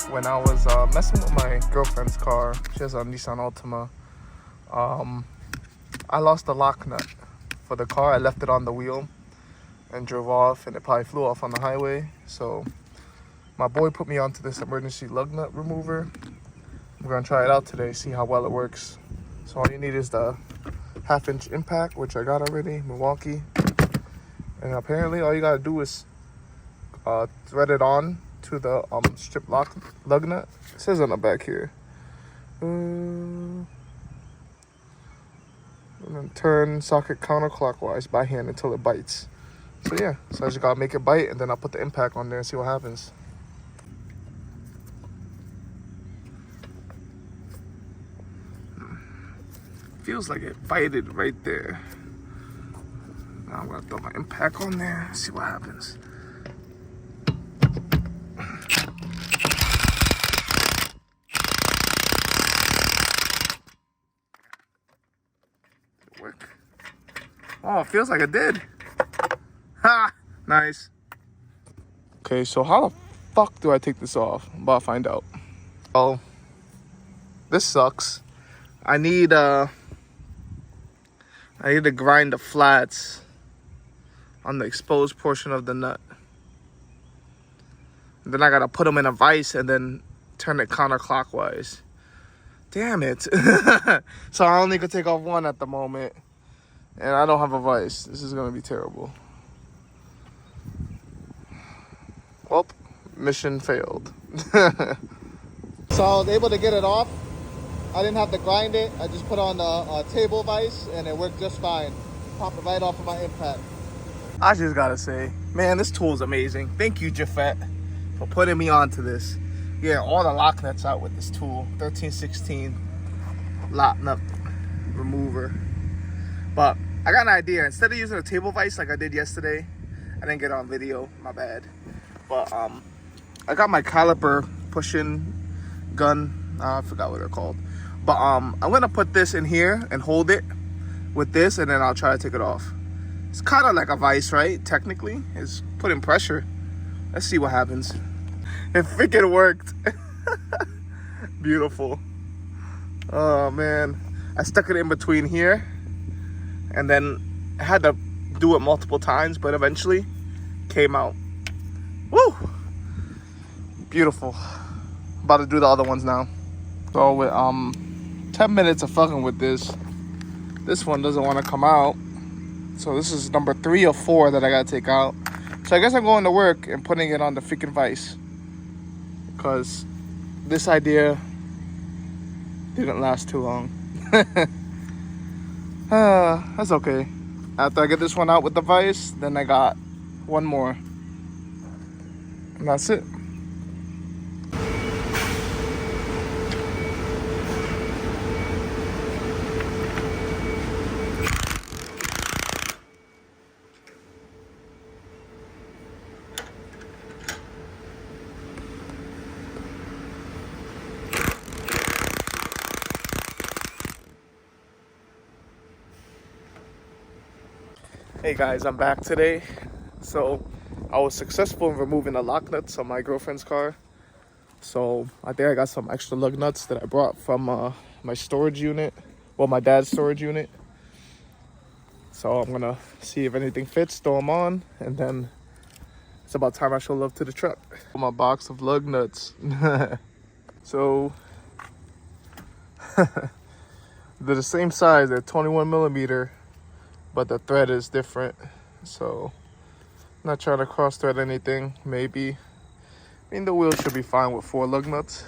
When I was messing with my girlfriend's car, she has a Nissan Altima, I lost the lock nut for the car. I left it on the wheel and drove off, and it probably flew off on the highway. So my boy put me onto this emergency lug nut remover. I'm gonna try it out today, see how well it works. So all you need is the 1/2-inch impact, which I got already, Milwaukee. And apparently all you gotta do is thread it on to the strip lock lug nut. It says on the back here. And then turn socket counterclockwise by hand until it bites. So yeah, so I just gotta make it bite, and then I'll put the impact on there and see what happens. Feels like it bited right there. Now I'm gonna throw my impact on there, see what happens. Work. Oh, it feels like it did. Ha! Nice. Okay, so how the fuck do I take this off? I'm about to find out. Oh, this sucks. I need to grind the flats on the exposed portion of the nut. And then I gotta put them in a vise and then turn it counterclockwise. Damn it. So I only could take off one at the moment. And I don't have a vise. This is gonna be terrible. Well, mission failed. So I was able to get it off. I didn't have to grind it. I just put on a table vise and it worked just fine. Popped it right off of my impact. I just gotta say, man, this tool is amazing. Thank you, Jafet, for putting me onto this. Yeah, all the lock nuts out with this tool. 1316 lock nut remover. But I got an idea. Instead of using a table vise like I did yesterday, I didn't get it on video, my bad. But I got my caliper pushing gun. I forgot what they're called. But I'm gonna put this in here and hold it with this, and then I'll try to take it off. It's kind of like a vise, right? Technically, it's putting pressure. Let's see what happens. It freaking worked. Beautiful. Oh man, I stuck it in between here, and then I had to do it multiple times, but eventually came out. Woo! Beautiful. About to do the other ones now. So with 10 minutes of fucking with this one doesn't want to come out. So this is number 3 or 4 that I gotta take out. So I guess I'm going to work and putting it on the freaking vise, because this idea didn't last too long. That's okay. After I get this one out with the vise, then I got one more. And that's it. Hey guys, I'm back today. So I was successful in removing the lock nuts on my girlfriend's car. So I think I got some extra lug nuts that I brought from my storage unit. Well, my dad's storage unit. So I'm gonna see if anything fits, throw them on, and then it's about time I show love to the truck. My box of lug nuts. So they're the same size. They're 21 millimeter. But the thread is different. So Not trying to cross thread anything, maybe. I mean, the wheels should be fine with 4 lug nuts.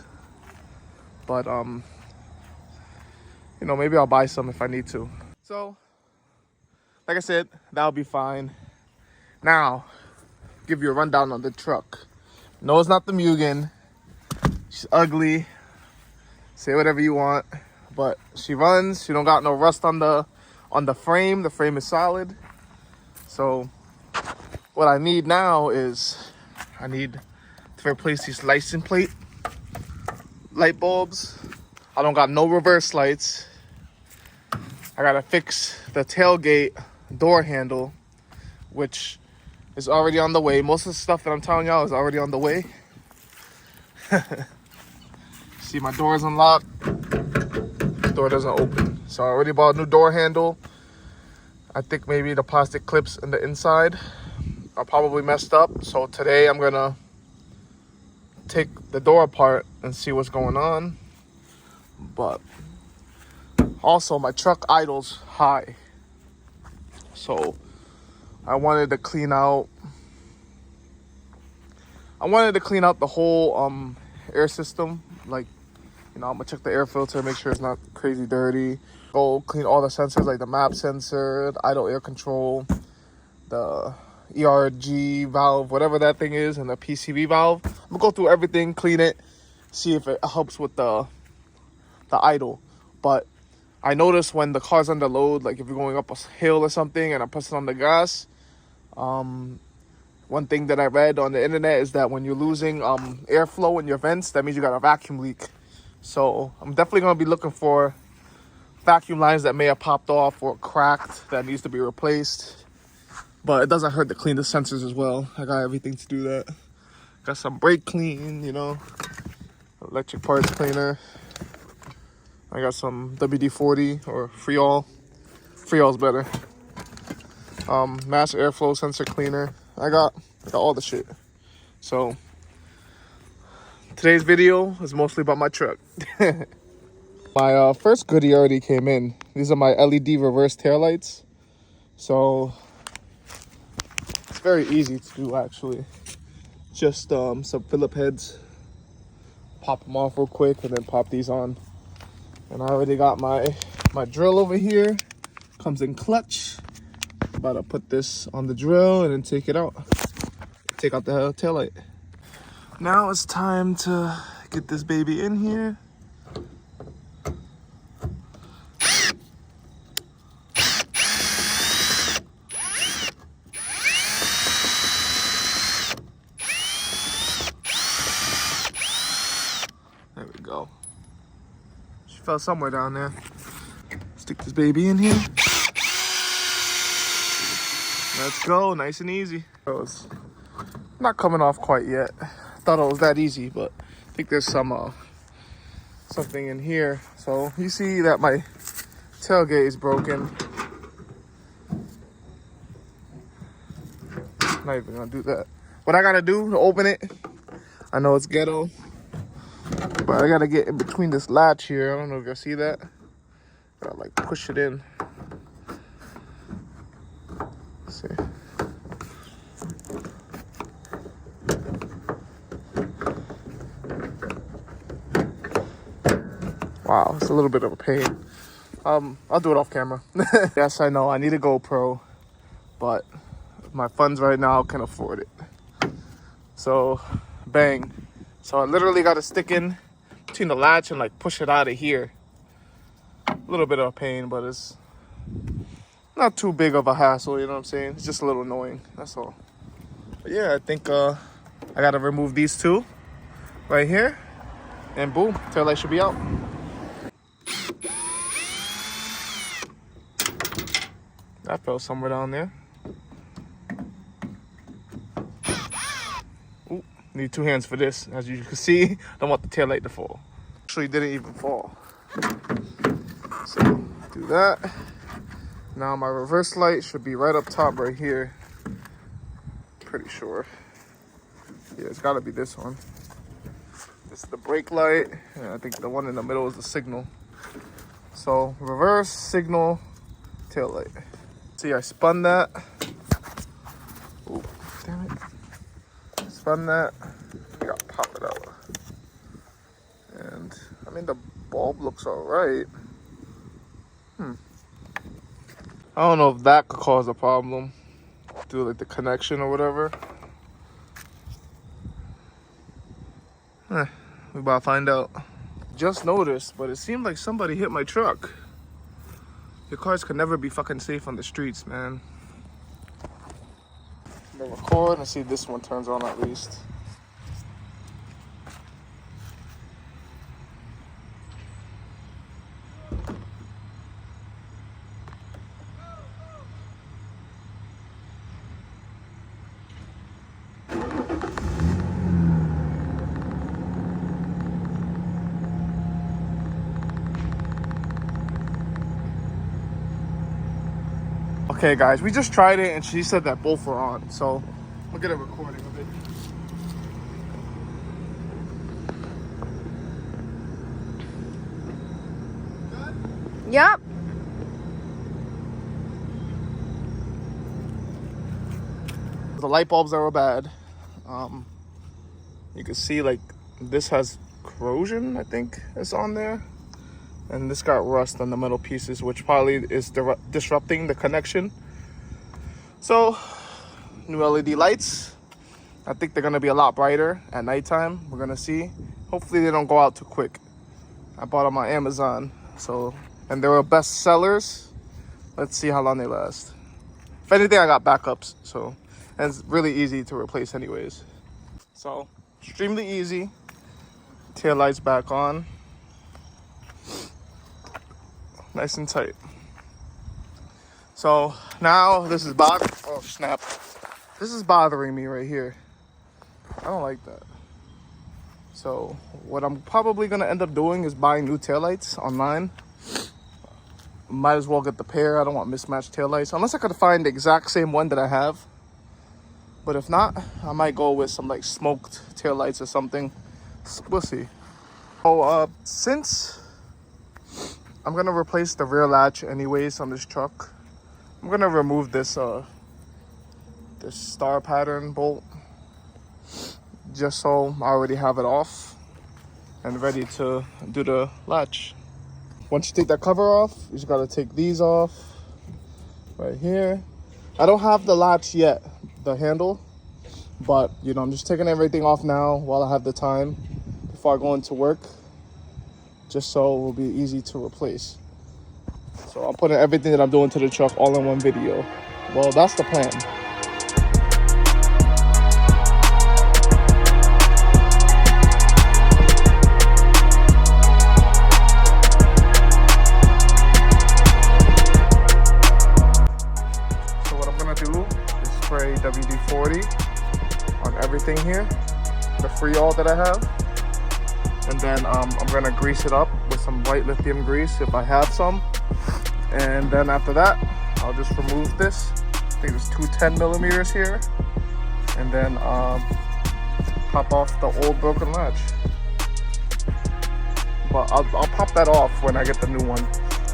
But, you know, maybe I'll buy some if I need to. So, like I said, that'll be fine. Now, give you a rundown on the truck. No, it's not the Mugen. She's ugly. Say whatever you want. But she runs. She don't got no rust on the frame. The frame is solid. So, what I need now is I need to replace these license plate light bulbs. I don't got no reverse lights. I gotta fix the tailgate door handle, which is already on the way. Most of the stuff that I'm telling y'all is already on the way. See, my door is unlocked. Door doesn't open. So I already bought a new door handle. I think maybe the plastic clips in the inside are probably messed up. So today I'm gonna take the door apart and see what's going on. But also my truck idles high. So I wanted to clean out the whole air system. Like, you know, I'm gonna check the air filter, make sure it's not crazy dirty. Go clean all the sensors, like the map sensor, the idle air control, the ERG valve, whatever that thing is, and the PCV valve. I'm gonna go through everything, clean it, see if it helps with the idle. But I noticed when the car's under load, like if you're going up a hill or something and I'm pressing on the gas, one thing that I read on the internet is that when you're losing airflow in your vents, that means you got a vacuum leak. So I'm definitely going to be looking for vacuum lines that may have popped off or cracked that needs to be replaced. But it doesn't hurt to clean the sensors as well. I got everything to do that. Got some brake clean, you know, electric parts cleaner. I got some WD-40 or Freol. Freol's better. Mass airflow sensor cleaner. I got all the shit. So today's video is mostly about my truck. My first goodie already came in. These are my LED reverse taillights. So it's very easy to do, actually. Just some Phillip heads. Pop them off real quick and then pop these on. And I already got my drill over here. Comes in clutch. About to put this on the drill and then take it out. Take out the taillight. Now it's time to get this baby in here. There we go. She fell somewhere down there. Stick this baby in here. Let's go, nice and easy. It's not coming off quite yet. Thought it was that easy, but I think there's some something in here. So you see that my tailgate is broken. Not even gonna do that. What I gotta do to open it, I know it's ghetto, but I gotta get in between this latch here. I don't know if you see that. Gotta like push it in. Let's see. Wow, it's a little bit of a pain. I'll do it off camera. Yes, I know, I need a GoPro, but my funds right now can afford it. So, bang. So I literally got to stick in between the latch and like push it out of here. A little bit of a pain, but it's not too big of a hassle, you know what I'm saying? It's just a little annoying, that's all. But yeah, I think I got to remove these two right here. And boom, taillight should be out. That fell somewhere down there. Ooh, need 2 hands for this. As you can see, don't want the taillight to fall. Actually didn't even fall. So do that. Now my reverse light should be right up top right here. Pretty sure. Yeah, it's gotta be this one. This is the brake light. And I think the one in the middle is the signal. So reverse, signal, tail light. See, I spun that. Ooh, damn. run that. You gotta pop it out. And I mean, the bulb looks all right. I don't know if that could cause a problem. Do like the connection or whatever. We about to find out. Just noticed, but it seemed like somebody hit my truck. Your cars could never be fucking safe on the streets, man. I'm gonna record and see if this one turns on at least. Okay guys, we just tried it and she said that both were on, so we'll get a recording of it. Yep. The light bulbs that were bad. You can see like this has corrosion, I think, is on there. And this got rust on the metal pieces, which probably is disrupting the connection. So, new LED lights. I think they're gonna be a lot brighter at nighttime. We're gonna see. Hopefully they don't go out too quick. I bought them on Amazon, so, and they were best sellers. Let's see how long they last. If anything, I got backups, so, and it's really easy to replace anyways. So, extremely easy. Tail lights back on. Nice and tight. So now this is oh snap. This is bothering me right here. I don't like that. So what I'm probably gonna end up doing is buying new taillights online. Might as well get the pair. I don't want mismatched taillights. Unless I could find the exact same one that I have. But if not, I might go with some like smoked taillights or something. We'll see. So since I'm gonna replace the rear latch anyways on this truck, I'm gonna remove this this star pattern bolt, just so I already have it off and ready to do the latch. Once you take that cover off, you just gotta take these off right here. I don't have the latch yet, the handle, but you know, I'm just taking everything off now while I have the time before I go into work, just so it will be easy to replace. So I'm putting everything that I'm doing to the truck all in one video. Well, that's the plan. So what I'm gonna do is spray WD-40 on everything here, the Freon that I have. And then I'm gonna grease it up with some white lithium grease if I have some. And then after that, I'll just remove this. I think there's two 10 millimeters here. And then pop off the old broken latch. But I'll pop that off when I get the new one,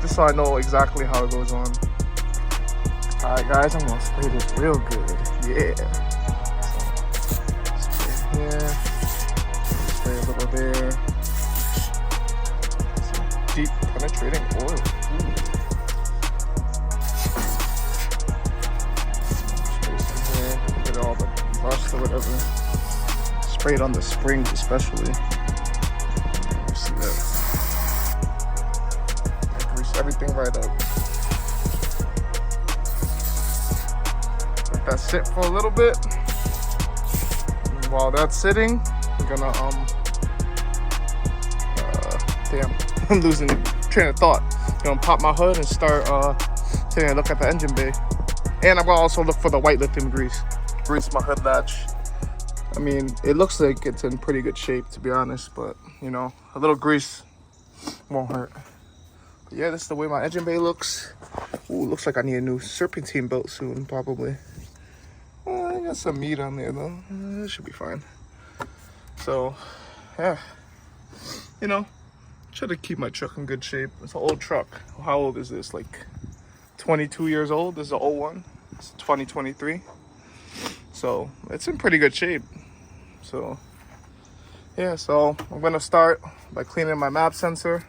just so I know exactly how it goes on. Alright guys, I'm gonna spray this real good. Yeah. So, spray here. Spray a little there. Some deep penetrating oil. Ooh. Spray some here. Get all the rust or whatever. Spray it on the springs especially. See that? I grease everything right up. Let that sit for a little bit. And while that's sitting, I'm gonna damn, I'm losing train of thought. I'm gonna pop my hood and start taking a look at the engine bay. And I'm gonna also look for the white lithium grease. Grease my hood latch. I mean, it looks like it's in pretty good shape, to be honest, but you know, a little grease won't hurt. But yeah, this is the way my engine bay looks. Ooh, looks like I need a new serpentine belt soon, probably. I got some meat on there though. It should be fine. So, yeah, you know, try to keep my truck in good shape. It's an old truck. How old is this? Like 22 years old. This is an old one. It's 2023. So it's in pretty good shape. So yeah, so I'm gonna start by cleaning my map sensor.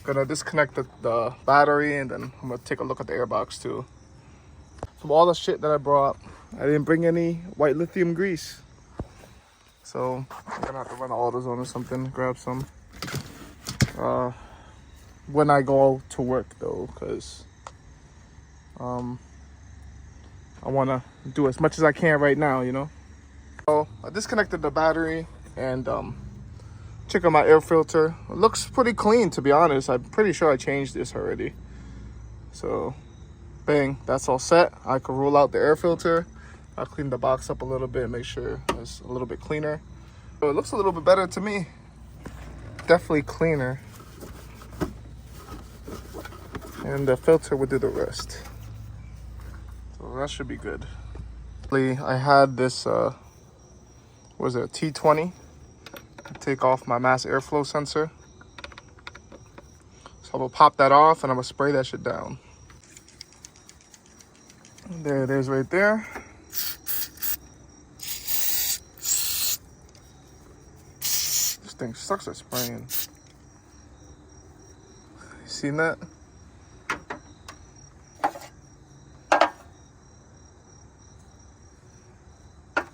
Gonna disconnect the battery, and then I'm gonna take a look at the airbox too. From all the shit that I brought, I didn't bring any white lithium grease. So I'm gonna have to run an AutoZone or something, grab some. When I go to work though, because I wanna do as much as I can right now, you know? So I disconnected the battery and check on my air filter. It looks pretty clean, to be honest. I'm pretty sure I changed this already. So bang, that's all set. I can roll out the air filter. I'll clean the box up a little bit, make sure it's a little bit cleaner. So it looks a little bit better to me. Definitely cleaner. And the filter would do the rest. So that should be good. I had this, what was it, a T20. Take off my mass airflow sensor. So I'm gonna pop that off and I'm gonna spray that shit down. There it is right there. This thing sucks at spraying. You seen that?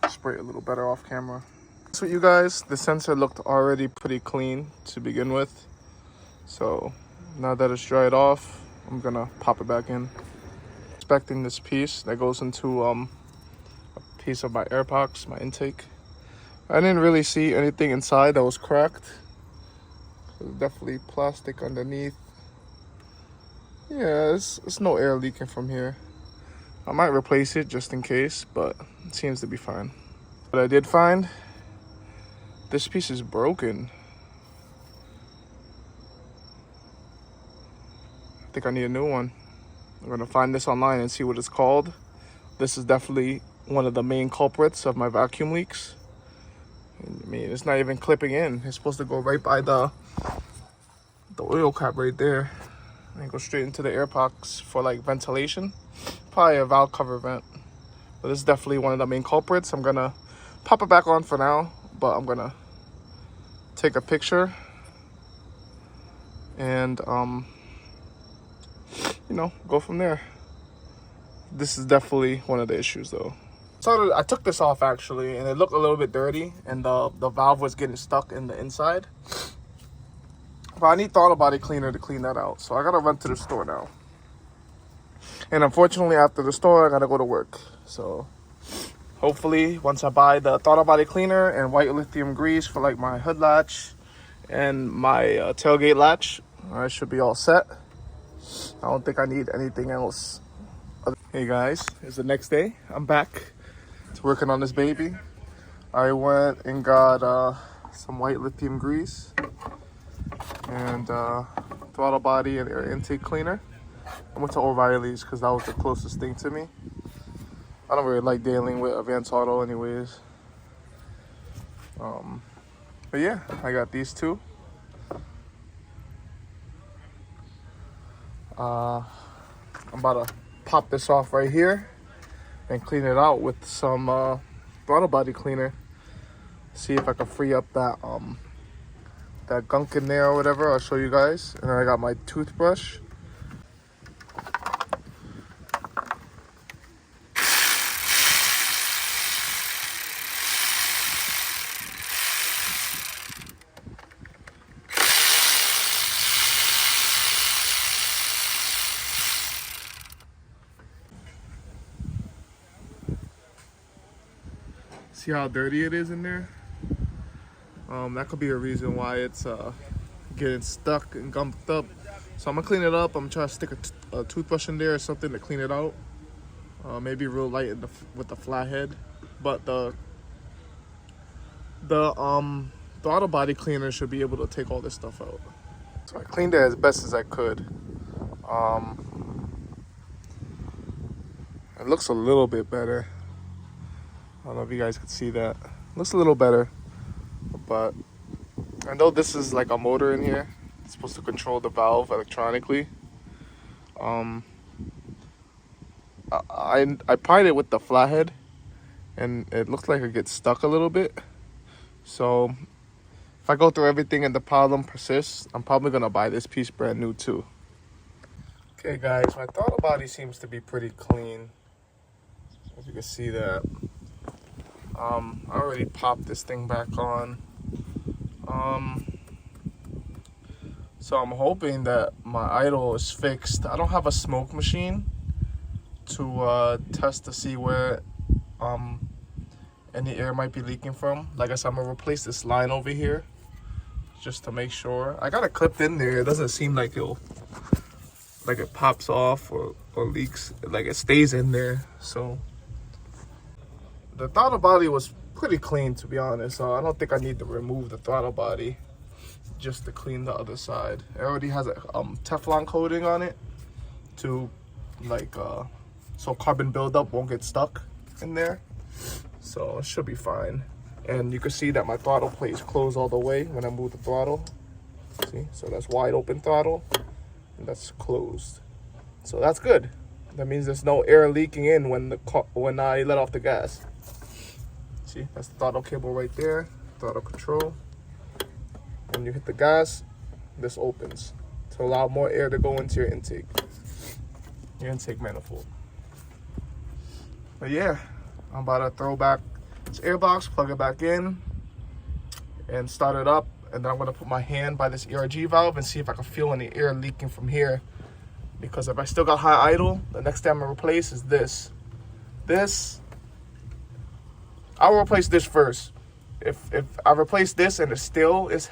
Spray it a little better off camera. So you guys, the sensor looked already pretty clean to begin with. So now that it's dried off, I'm gonna pop it back in. Inspecting this piece that goes into a piece of my airbox, my intake. I didn't really see anything inside that was cracked. There's definitely plastic underneath. Yeah, it's no air leaking from here. I might replace it just in case, but it seems to be fine. What I did find, this piece is broken. I think I need a new one. I'm gonna find this online and see what it's called. This is definitely one of the main culprits of my vacuum leaks. I mean, it's not even clipping in. It's supposed to go right by the oil cap right there and go straight into the air box for like ventilation. Probably a valve cover vent. But this is definitely one of the main culprits. I'm gonna pop it back on for now, but I'm gonna take a picture and you know, go from there. This is definitely one of the issues though. So I took this off actually, and it looked a little bit dirty, and the valve was getting stuck in the inside. But I need throttle body cleaner to clean that out. So I gotta run to the store now. And unfortunately, after the store, I gotta go to work. So hopefully, once I buy the throttle body cleaner and white lithium grease for like my hood latch and my tailgate latch, I should be all set. I don't think I need anything else. Hey guys, it's the next day. I'm back to working on this baby. I went and got some white lithium grease and throttle body and air intake cleaner. I went to O'Reilly's because that was the closest thing to me. I don't really like dealing with Advance Auto anyways. But yeah, I got these two. I'm about to pop this off right here and clean it out with some throttle body cleaner. See if I can free up that that gunk in there or whatever. I'll show you guys. And then I got my toothbrush. See how dirty it is in there? That could be a reason why it's getting stuck and gumped up. So I'm gonna clean it up. I'm trying to stick a toothbrush in there or something to clean it out. Maybe real light with the flathead. But the throttle body cleaner should be able to take all this stuff out. So I cleaned it as best as I could. It looks a little bit better. I don't know if you guys can see that. Looks a little better, but I know this is like a motor in here. It's supposed to control the valve electronically. I pried it with the flathead, and it looks like it gets stuck a little bit. So if I go through everything and the problem persists, I'm probably gonna buy this piece brand new too. Okay guys, my throttle body seems to be pretty clean. If you can see that. I already popped this thing back on. So I'm hoping that my idle is fixed. I don't have a smoke machine to test to see where any air might be leaking from. Like I said, I'm gonna replace this line over here just to make sure. I got it clipped in there. It doesn't seem like it pops off or leaks. Like it stays in there. So the throttle body was pretty clean, to be honest. So I don't think I need to remove the throttle body just to clean the other side. It already has a Teflon coating on it to so carbon buildup won't get stuck in there. So it should be fine. And you can see that my throttle plate is closed all the way when I move the throttle. See, so that's wide open throttle and that's closed. So that's good. That means there's no air leaking in when I let off the gas. See, that's the throttle cable right there, throttle control. When you hit the gas, this opens to allow more air to go into your intake manifold. But yeah, I'm about to throw back this air box, plug it back in, and start it up. And then I'm gonna put my hand by this ERG valve and see if I can feel any air leaking from here. Because if I still got high idle, the next thing I'm gonna replace is this. I will replace this first. If I replace this and it still is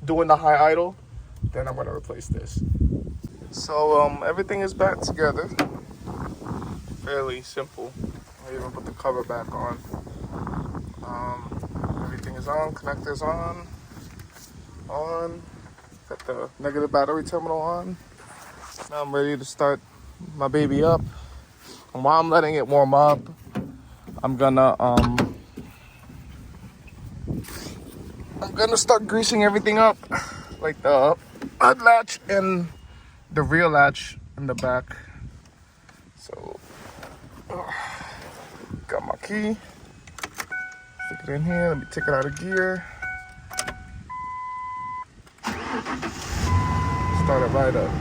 doing the high idle, then I'm gonna replace this. So everything is back together. Fairly simple. I even put the cover back on. Everything is on. Connectors on. Got the negative battery terminal on. Now I'm ready to start my baby up. And while I'm letting it warm up, I'm gonna start greasing everything up, like the head latch and the rear latch in the back. So, got my key. Stick it in here. Let me take it out of gear. Start it right up.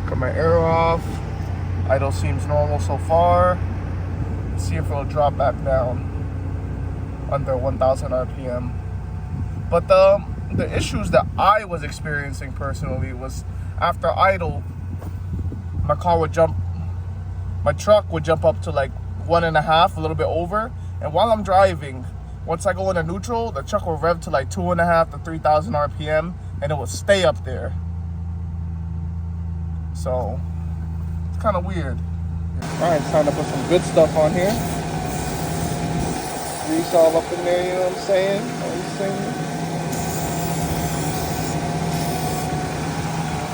Cut my air off. Idle seems normal so far. Let's see if it'll drop back down under 1,000 RPM. But the issues that I was experiencing personally was after idle, my truck would jump up to like 1.5, a little bit over. And while I'm driving, once I go into neutral, the truck will rev to like 2.5 to 3,000 RPM and it will stay up there. So it's kind of weird. All right, time to put some good stuff on here. Grease all up in there, you know what I'm saying?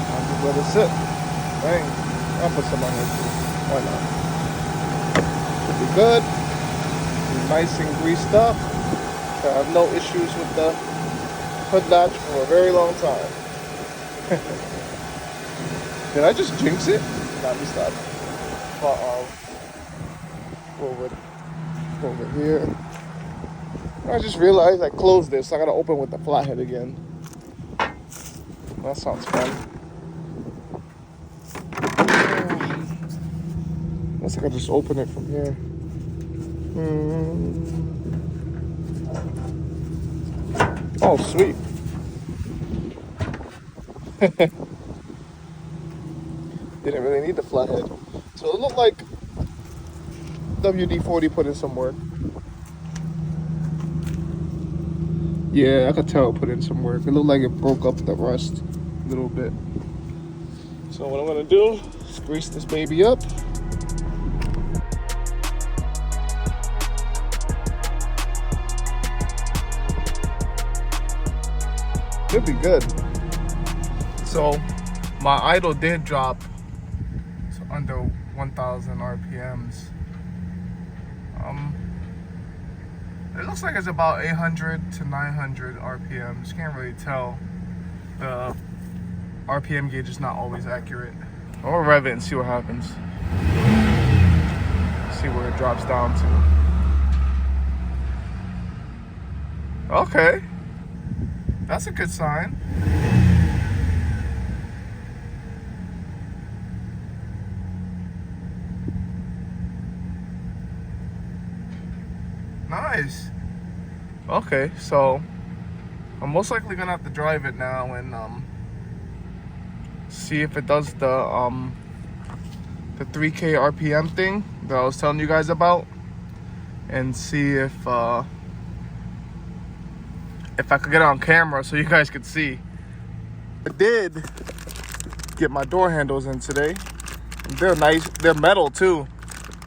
I'll just let it sit. Dang, I'll put some on here too. Why not? Should be good. Be nice and greased up. I have no issues with the hood latch for a very long time. Did I just jinx it? Let me stop. Go over here. I just realized I closed this. So I gotta open with the flathead again. That sounds fun. Unless I could just open it from here. Oh, sweet. Didn't really need the flathead. So it looked like WD-40 put in some work. Yeah, I could tell it put in some work. It looked like it broke up the rust a little bit. So what I'm gonna do is grease this baby up. Should be good. So my idle did drop to under 1,000 RPMs. It looks like it's about 800 to 900 RPMs. Can't really tell. The RPM gauge is not always accurate. I'll rev it and see what happens. See where it drops down to. Okay. That's a good sign. Nice. Okay, so I'm most likely gonna have to drive it now and see if it does the 3K RPM thing that I was telling you guys about, and see if I could get it on camera so you guys could see. I did get my door handles in today. They're nice. They're metal too.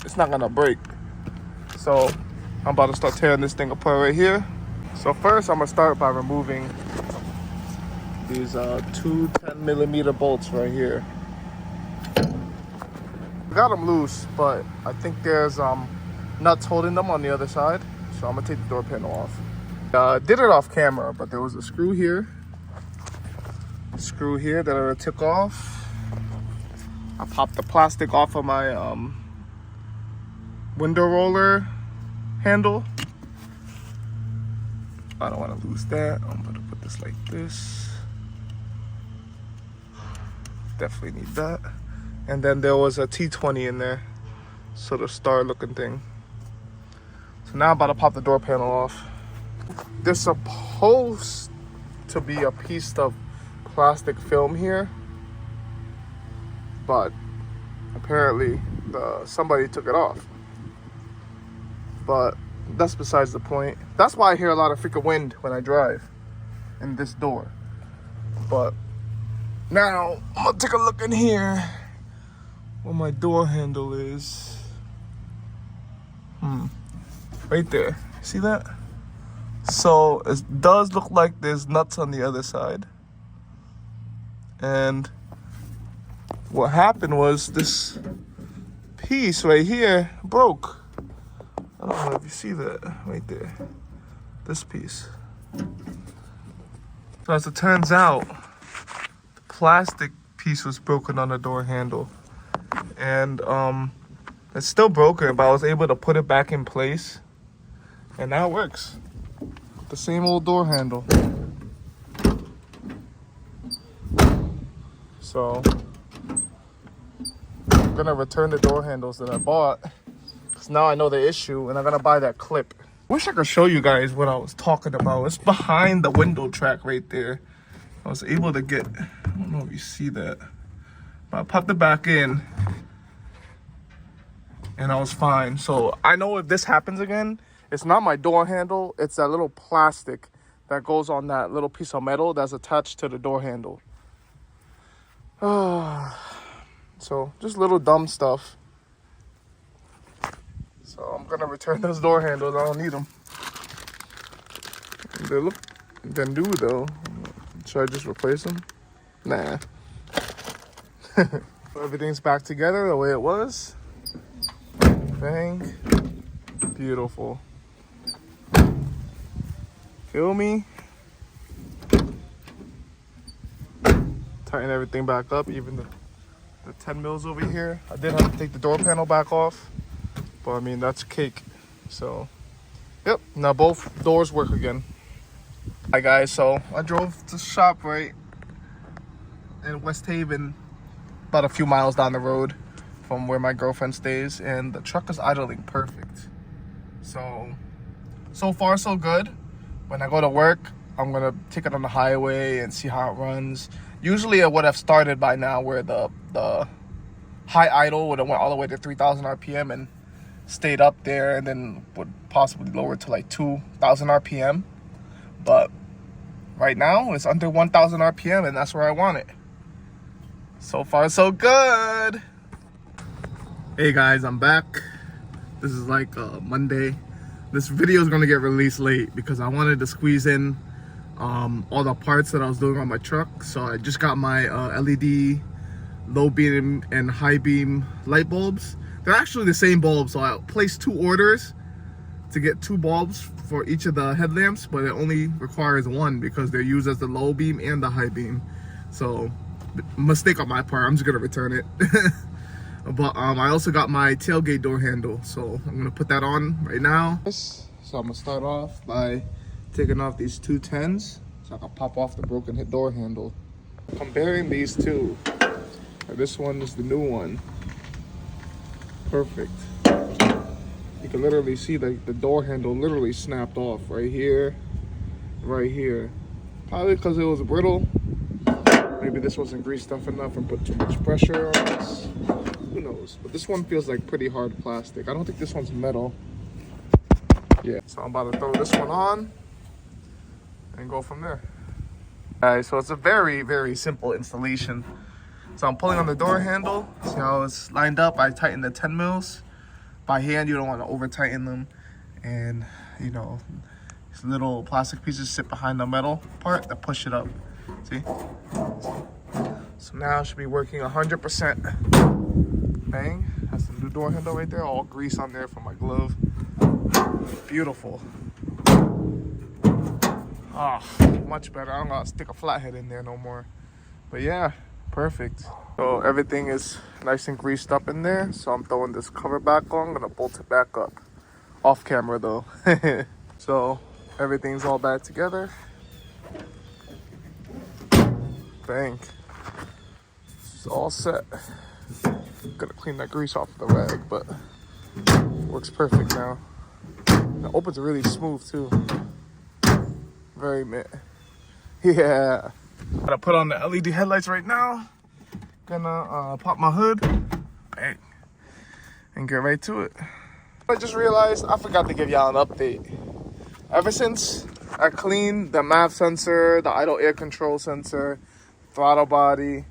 It's not gonna break. So I'm about to start tearing this thing apart right here. So first I'm gonna start by removing these two 10mm bolts right here. I got them loose, but I think there's nuts holding them on the other side. So I'm gonna take the door panel off. Did it off camera, but there was a screw here that I took off. I popped the plastic off of my window roller handle. I don't want to lose that. I'm gonna put this like this. Definitely need that. And then there was a T20 in there, sort of star looking thing. So now I'm about to pop the door panel off. There's supposed to be a piece of plastic film here, but apparently somebody took it off. But that's besides the point. That's why I hear a lot of freaking wind when I drive in this door. But now I'm gonna take a look in here where my door handle is. Right there. See that? So it does look like there's nuts on the other side. And what happened was this piece right here broke. I don't know if you see that right there. This piece. So as it turns out, the plastic piece was broken on the door handle. And it's still broken, but I was able to put it back in place. And now it works. The same old door handle. So I'm gonna return the door handles that I bought, because now I know the issue, and I'm gonna buy that clip. Wish I could show you guys what I was talking about. It's behind the window track right there. I was able to get, I don't know if you see that, but I popped it back in and I was fine. So I know if this happens again, it's not my door handle, it's that little plastic that goes on that little piece of metal that's attached to the door handle. So just little dumb stuff. So I'm gonna return those door handles. I don't need them. They're new though. Should I just replace them? Nah. Everything's back together the way it was. Bang. Beautiful. Feel me? Tighten everything back up, even the 10 mils over here. I did have to take the door panel back off, but I mean, that's cake. So, yep, now both doors work again. Hi guys, so I drove to ShopRite in West Haven, about a few miles down the road from where my girlfriend stays, and the truck is idling perfect. So far so good. When I go to work, I'm gonna take it on the highway and see how it runs. Usually it would have started by now, where the high idle would have went all the way to 3,000 RPM and stayed up there, and then would possibly lower to like 2,000 RPM. But right now it's under 1,000 RPM, and that's where I want it. So far so good. Hey guys, I'm back. This is like Monday. This video is gonna get released late because I wanted to squeeze in all the parts that I was doing on my truck. So I just got my LED low beam and high beam light bulbs. They're actually the same bulbs, so I placed 2 orders to get 2 bulbs for each of the headlamps, but it only requires 1 because they're used as the low beam and the high beam. So mistake on my part, I'm just gonna return it. But I also got my tailgate door handle, so I'm gonna put that on right now. So I'm gonna start off by taking off these two 10s so I can pop off the broken door handle. Comparing these two, this one is the new one. Perfect. You can literally see like the door handle literally snapped off right here, right here. Probably because it was brittle. Maybe this wasn't greased up enough and put too much pressure on this. Who knows? But this one feels like pretty hard plastic. I don't think this one's metal. Yeah, so I'm about to throw this one on and go from there. Alright, so it's a very, very simple installation. So I'm pulling on the door handle. See how it's lined up? I tighten the 10 mils. By hand, you don't want to over tighten them. And, you know, these little plastic pieces sit behind the metal part that push it up. See? So now it should be working 100%. Bang. That's the new door handle right there. All grease on there from my glove. Beautiful. Ah, much better. I don't gotta stick a flathead in there no more. But yeah, perfect. So everything is nice and greased up in there. So I'm throwing this cover back on. I'm gonna bolt it back up. Off camera though. So everything's all back together. Bang. It's all set. Gonna clean that grease off the rag, but works perfect now. It opens really smooth too. Very mint. Yeah. Gotta put on the LED headlights right now. Gonna pop my hood. Bang. And get right to it. I just realized I forgot to give y'all an update. Ever since I cleaned the MAV sensor, the idle air control sensor, throttle body,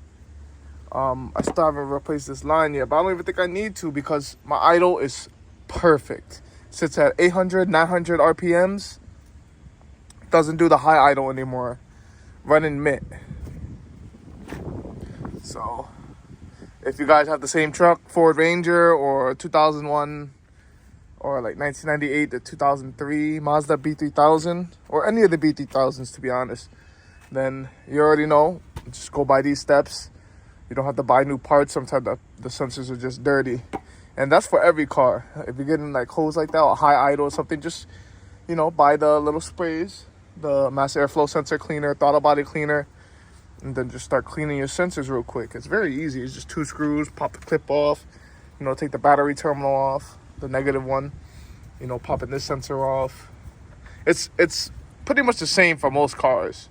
I still haven't replaced this line yet, but I don't even think I need to because my idle is perfect. Sits at 800, 900 RPMs. Doesn't do the high idle anymore. Running mint. So, if you guys have the same truck, Ford Ranger or 2001 or like 1998 to 2003 Mazda B3000 or any of the B3000s to be honest, then you already know. Just go by these steps. You don't have to buy new parts. Sometimes the sensors are just dirty. And that's for every car. If you're getting like holes like that or high idle or something, just, you know, buy the little sprays, the mass airflow sensor cleaner, throttle body cleaner, and then just start cleaning your sensors real quick. It's very easy. It's just 2 screws, pop the clip off, you know, take the battery terminal off, the negative one, you know, popping this sensor off. It's pretty much the same for most cars.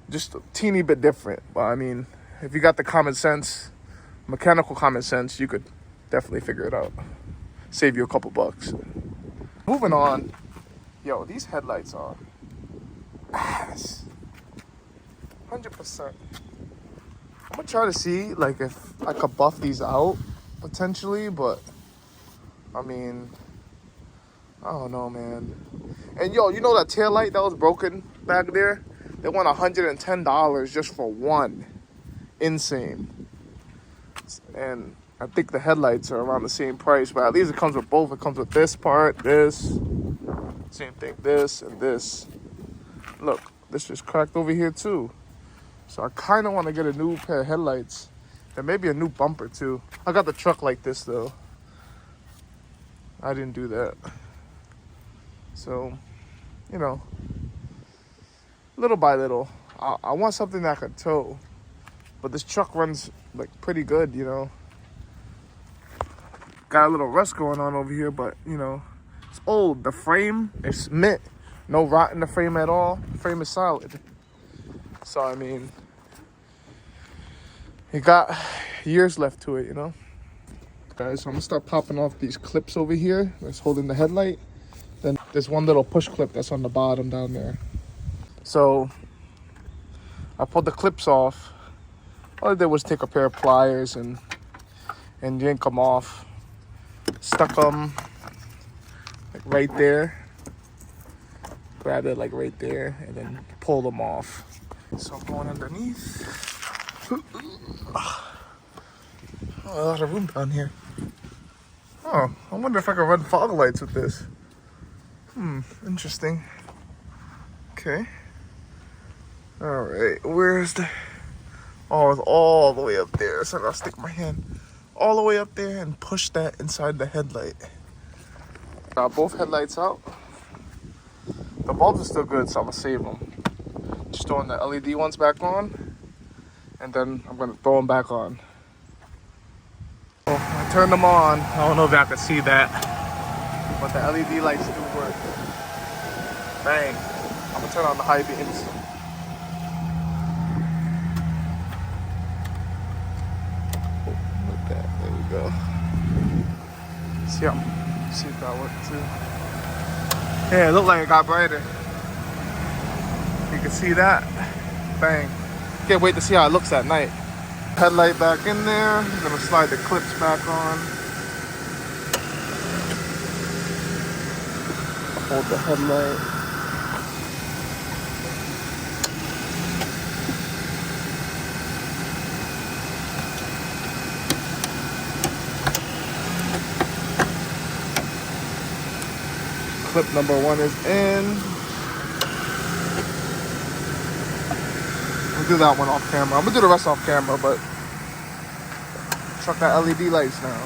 Just a teeny bit different. But I mean, if you got the common sense, mechanical common sense, you could definitely figure it out. Save you a couple bucks. Moving on. Yo, these headlights are ass. 100%. I'm gonna try to see like if I could buff these out potentially, but I mean, I don't know, man. And yo, you know that tail light that was broken back there? They want $110 just for one. Insane. And I think the headlights are around the same price, but at least it comes with both. It comes with this part, this, same thing, this, and this. Look, this just cracked over here too. So I kind of want to get a new pair of headlights. And maybe a new bumper too. I got the truck like this though. I didn't do that. So, you know, little by little. I want something that I could tow. But this truck runs like pretty good, you know. Got a little rust going on over here, but you know, it's old. The frame is mint. No rot in the frame at all. The frame is solid. So I mean, it got years left to it, you know. Guys, so I'm gonna start popping off these clips over here that's holding the headlight. Then there's one little push clip that's on the bottom down there. So I pulled the clips off. All I did was take a pair of pliers and yank them off. Stuck them like right there. Grab it like right there and then pull them off. So I'm going underneath. Oh, a lot of room down here. Oh, I wonder if I can run fog lights with this. Interesting. Okay. All right, where's the... Oh, it's all the way up there. So I'll stick my hand all the way up there and push that inside the headlight. Got both headlights out. The bulbs are still good, so I'm gonna save them. Just throwing the LED ones back on, and then I'm gonna throw them back on. Oh, I turned them on. I don't know if y'all can see that, but the LED lights do work. Bang. I'm gonna turn on the high beams. Like that. There we go. See if that worked too. Yeah, it looked like it got brighter. You can see that. Bang. Can't wait to see how it looks at night. Headlight back in there. I'm gonna slide the clips back on. Hold the headlight. Clip number 1 is in. We'll do that one off camera. I'm gonna do the rest off camera, but truck got LED lights now.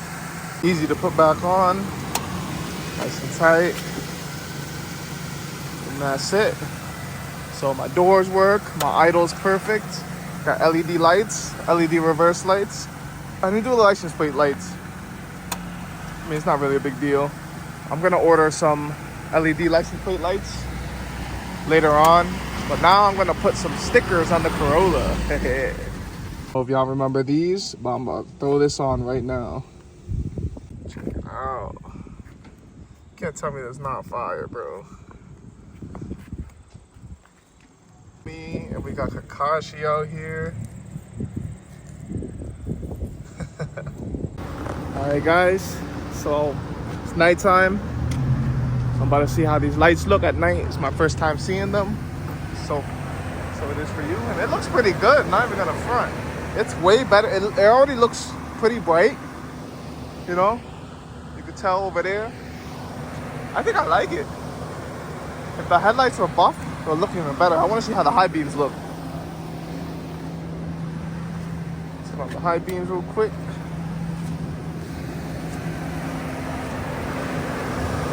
Easy to put back on. Nice and tight. And that's it. So my doors work. My idle's perfect. Got LED lights, LED reverse lights. I didn't do the license plate lights. I mean, it's not really a big deal. I'm gonna order some LED license plate lights later on, but now I'm gonna put some stickers on the Corolla. So if y'all remember these, but I'm about to throw this on right now. Check it out. Can't tell me that's not fire, bro. Me and we got Kakashi out here. All right, guys. So it's nighttime. I'm about to see how these lights look at night. It's my first time seeing them. So it is for you. And it looks pretty good, not even gonna front. It's way better. It already looks pretty bright. You know? You can tell over there. I think I like it. If the headlights were buff, it would look even better. I wanna see how the high beams look. Turn on the high beams real quick.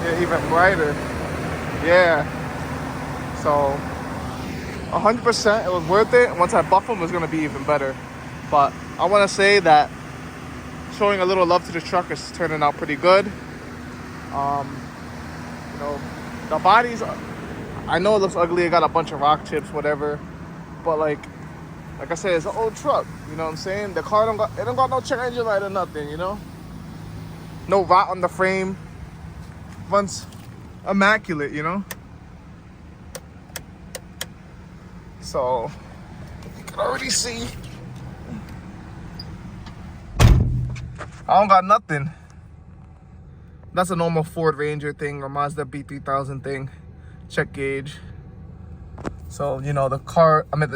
Yeah, even brighter. Yeah. So 100% it was worth it. Once I buff them, it's gonna be even better. But I want to say that showing a little love to the truck is turning out pretty good. You know, the bodies, I know it looks ugly. It got a bunch of rock chips, whatever. But like I said, it's an old truck. You know what I'm saying? The car don't got no check engine light or nothing. You know, no rot on the frame. Runs immaculate, you know. So you can already see I don't got nothing. That's a normal Ford Ranger thing or Mazda B3000 thing. Check gauge. So you know the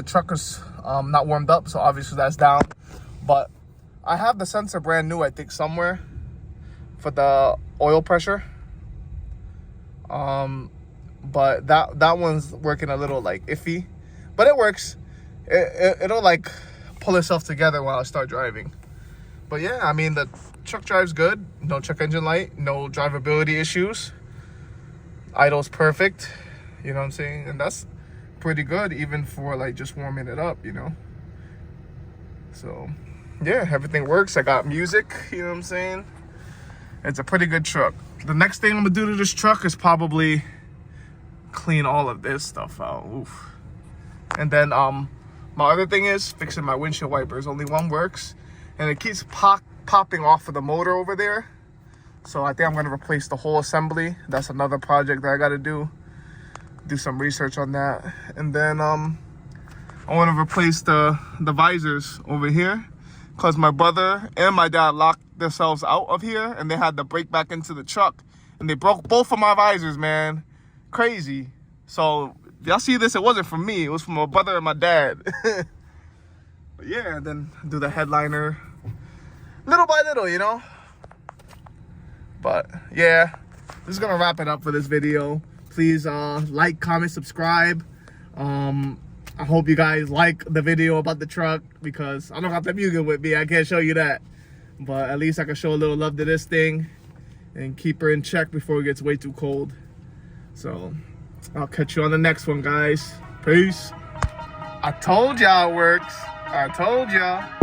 truck is not warmed up, so obviously that's down. But I have the sensor brand new, I think, somewhere for the oil pressure. But that one's working a little like iffy, but it works. It'll like pull itself together while I start driving. But yeah, I mean the truck drives good. No check engine light, no drivability issues. Idle's perfect. You know what I'm saying? And that's pretty good even for like just warming it up, you know. So yeah, everything works. I got music, you know what I'm saying? It's a pretty good truck. The next thing I'm gonna do to this truck is probably clean all of this stuff out. Oof. And then my other thing is fixing my windshield wipers. Only one works, and it keeps popping off of the motor over there. So I think I'm gonna replace the whole assembly. That's another project that I gotta do some research on that. And then I want to replace the visors over here, because my brother and my dad locked themselves out of here and they had to break back into the truck and they broke both of my visors, man. Crazy. So y'all see this, it wasn't from me, it was from my brother and my dad. But yeah, then do the headliner little by little, you know. But yeah, this is gonna wrap it up for this video. Please like, comment, subscribe. I hope you guys like the video about the truck, because I don't got the music with me, I can't show you that. But at least I can show a little love to this thing and keep her in check before it gets way too cold. So I'll catch you on the next one, guys. Peace. I told y'all it works. I told y'all.